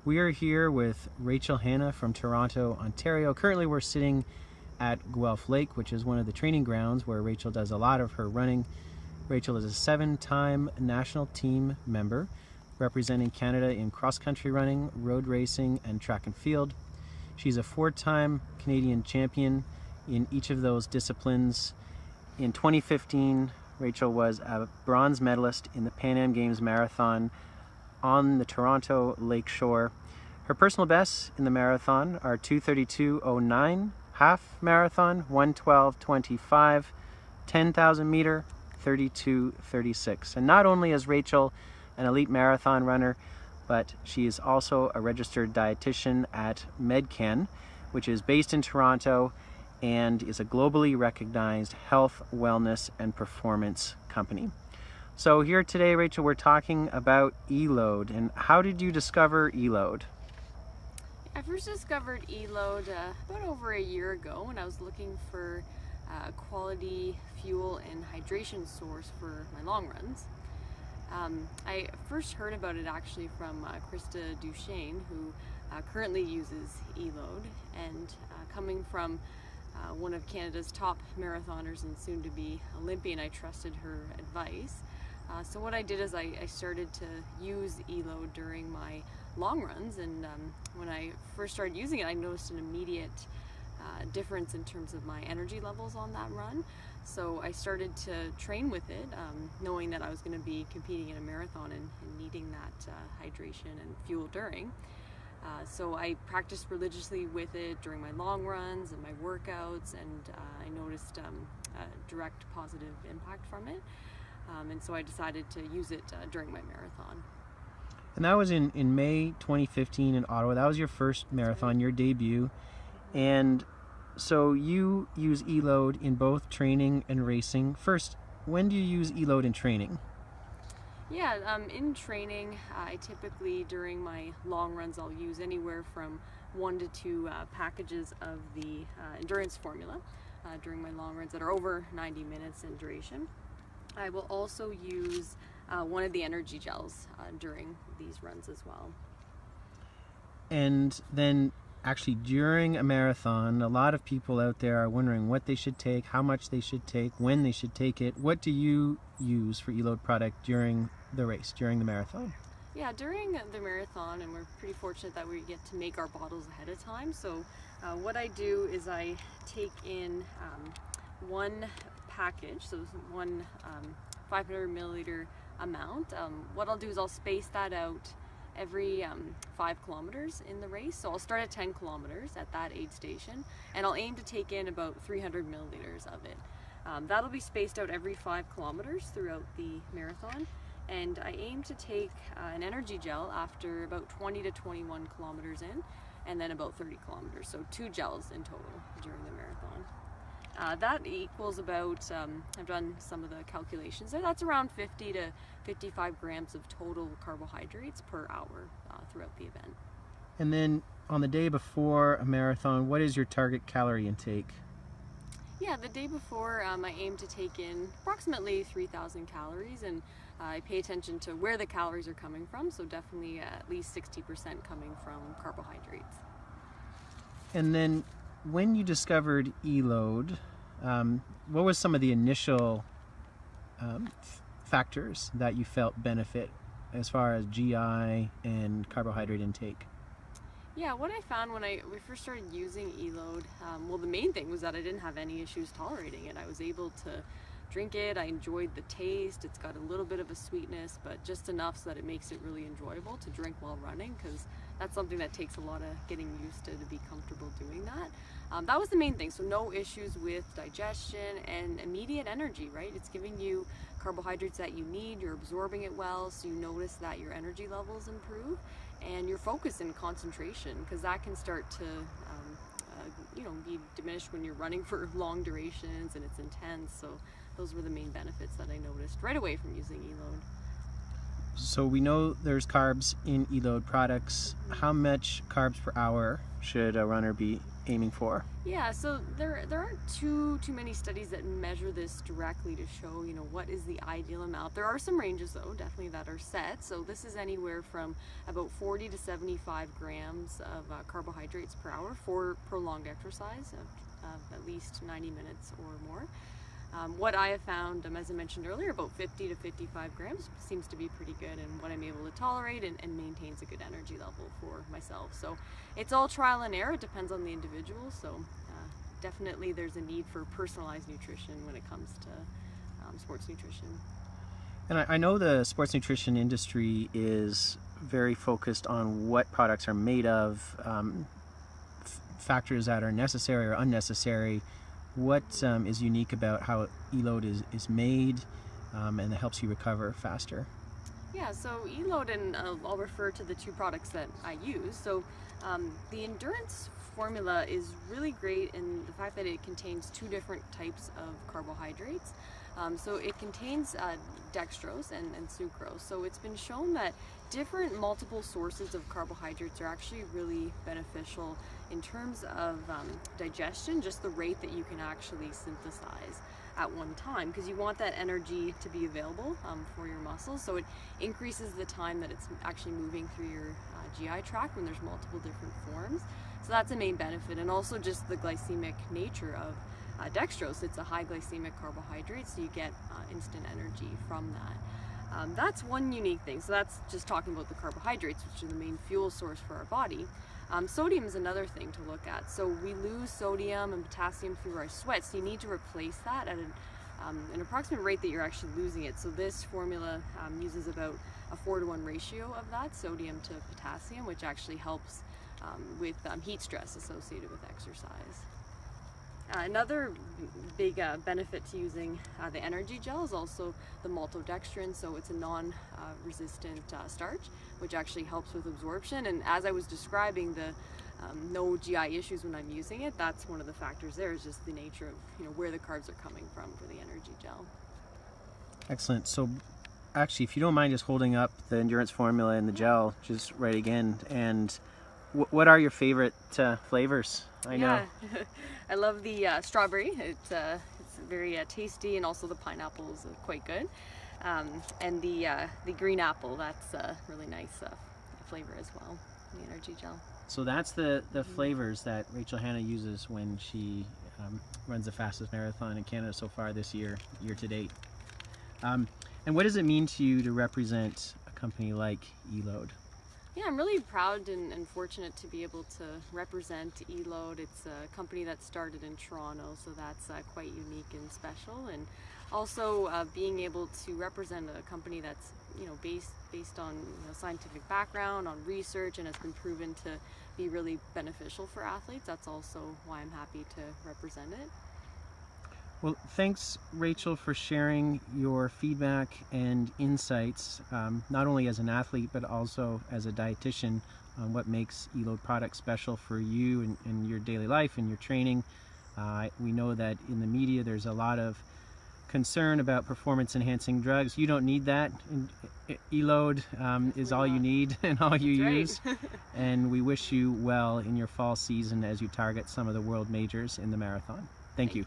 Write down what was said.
We are here with Rachel Hanna from Toronto, Ontario. Currently we're sitting at Guelph Lake, which is one of the training grounds where Rachel does a lot of her running. Rachel is a 7-time national team member representing Canada in cross-country running, road racing, and track and field. She's a 4-time Canadian champion in each of those disciplines. In 2015, Rachel was a bronze medalist in the Pan Am Games marathon on the Toronto Lake Shore. Her personal bests in the marathon are 2:32:09 half marathon, 1:12:25, 10,000 meter, 32:36. And not only is Rachel an elite marathon runner, but she is also a registered dietitian at Medcan, which is based in Toronto and is a globally recognized health, wellness, and performance company. So here today, Rachel, we're talking about Eload. And how did you discover Eload? I first discovered Eload about over a year ago when I was looking for a quality fuel and hydration source for my long runs. I first heard about it actually from Krista DuChene, who currently uses Eload, and coming from one of Canada's top marathoners and soon to be Olympian, I trusted her advice. So what I did is I started to use Eload during my long runs, and when I first started using it, I noticed an immediate difference in terms of my energy levels on that run. So I started to train with it, knowing that I was going to be competing in a marathon and needing that hydration and fuel during. So I practiced religiously with it during my long runs and my workouts, and I noticed a direct positive impact from it. And so I decided to use it during my marathon. And that was in May 2015 in Ottawa. That was your first marathon, your debut. And so you use Eload in both training and racing. First, when do you use Eload in training? Yeah, in training, I typically during my long runs I'll use anywhere from 1 to 2 packages of the endurance formula during my long runs that are over 90 minutes in duration. I will also use one of the energy gels during these runs as well. And then actually during a marathon, a lot of people out there are wondering what they should take, how much they should take, when they should take it. What do you use for Eload product during the race, during the marathon? Yeah, during the marathon, and we're pretty fortunate that we get to make our bottles ahead of time. So what I do is I take in one package, so one 500 milliliter amount. What I'll do is I'll space that out every 5 kilometers in the race. So I'll start at 10 kilometers at that aid station, and I'll aim to take in about 300 milliliters of it. That'll be spaced out every 5 kilometers throughout the marathon, and I aim to take an energy gel after about 20 to 21 kilometers in, and then about 30 kilometers, so 2 gels in total during the marathon. That equals about, I've done some of the calculations there, that's around 50 to 55 grams of total carbohydrates per hour throughout the event. And then on the day before a marathon, what is your target calorie intake? Yeah, the day before I aim to take in approximately 3,000 calories, and I pay attention to where the calories are coming from, so definitely at least 60% coming from carbohydrates. And then when you discovered Eload, what was some of the initial factors that you felt benefit as far as GI and carbohydrate intake? Yeah, what I found when we first started using Eload, well, the main thing was that I didn't have any issues tolerating it. I was able to drink it, I enjoyed the taste, it's got a little bit of a sweetness, but just enough so that it makes it really enjoyable to drink while running, because that's something that takes a lot of getting used to be comfortable doing that. That was the main thing, so no issues with digestion and immediate energy, right? It's giving you carbohydrates that you need, you're absorbing it well, so you notice that your energy levels improve, and your focus and concentration, because that can start to be diminished when you're running for long durations and it's intense. So those were the main benefits that I noticed right away from using Eload. So we know there's carbs in Eload products. How much carbs per hour should a runner be aiming for? Yeah, so there aren't too many studies that measure this directly to show, you know, what is the ideal amount. There are some ranges though, definitely, that are set. So this is anywhere from about 40 to 75 grams of carbohydrates per hour for prolonged exercise of at least 90 minutes or more. What I have found, as I mentioned earlier, about 50 to 55 grams seems to be pretty good, and what I'm able to tolerate and maintains a good energy level for myself. So it's all trial and error, it depends on the individual. So definitely there's a need for personalized nutrition when it comes to sports nutrition. And I know the sports nutrition industry is very focused on what products are made of, factors that are necessary or unnecessary. What is unique about how Eload is made and that helps you recover faster? Yeah, so Eload, and I'll refer to the two products that I use. So the endurance formula is really great in the fact that it contains two different types of carbohydrates. So it contains dextrose and sucrose. So it's been shown that different multiple sources of carbohydrates are actually really beneficial in terms of digestion, just the rate that you can actually synthesize at one time, because you want that energy to be available for your muscles. So it increases the time that it's actually moving through your GI tract when there's multiple different forms. So that's a main benefit, and also just the glycemic nature of dextrose. It's a high glycemic carbohydrate, so you get instant energy from that. That's one unique thing. So that's just talking about the carbohydrates, which are the main fuel source for our body. Sodium is another thing to look at. So we lose sodium and potassium through our sweat, so you need to replace that at an approximate rate that you're actually losing it. So this formula uses about a 4-to-1 ratio of that, sodium to potassium, which actually helps with heat stress associated with exercise. Another big benefit to using the energy gel is also the maltodextrin. So it's a non-resistant starch, which actually helps with absorption. And as I was describing, the no GI issues when I'm using it, that's one of the factors there, is just the nature of, you know, where the carbs are coming from for the energy gel. Excellent. So actually, if you don't mind just holding up the endurance formula and the gel just right again, and what are your favorite flavors? I know. Yeah. I love the strawberry. It's very tasty, and also the pineapple is quite good. And the green apple, that's a really nice flavor as well, the energy gel. So that's the flavors that Rachel Hanna uses when she runs the fastest marathon in Canada so far this year to date. And what does it mean to you to represent a company like Eload? Yeah, I'm really proud and fortunate to be able to represent Eload. It's a company that started in Toronto, so that's quite unique and special. And also being able to represent a company that's, you know, based on, you know, scientific background, on research, and has been proven to be really beneficial for athletes. That's also why I'm happy to represent it. Well, thanks, Rachel, for sharing your feedback and insights, not only as an athlete, but also as a dietitian, on what makes Eload products special for you in your daily life and your training. We know that in the media there's a lot of concern about performance-enhancing drugs. You don't need that. Eload is all you need and all you use. And we wish you well in your fall season as you target some of the world majors in the marathon. Thank you.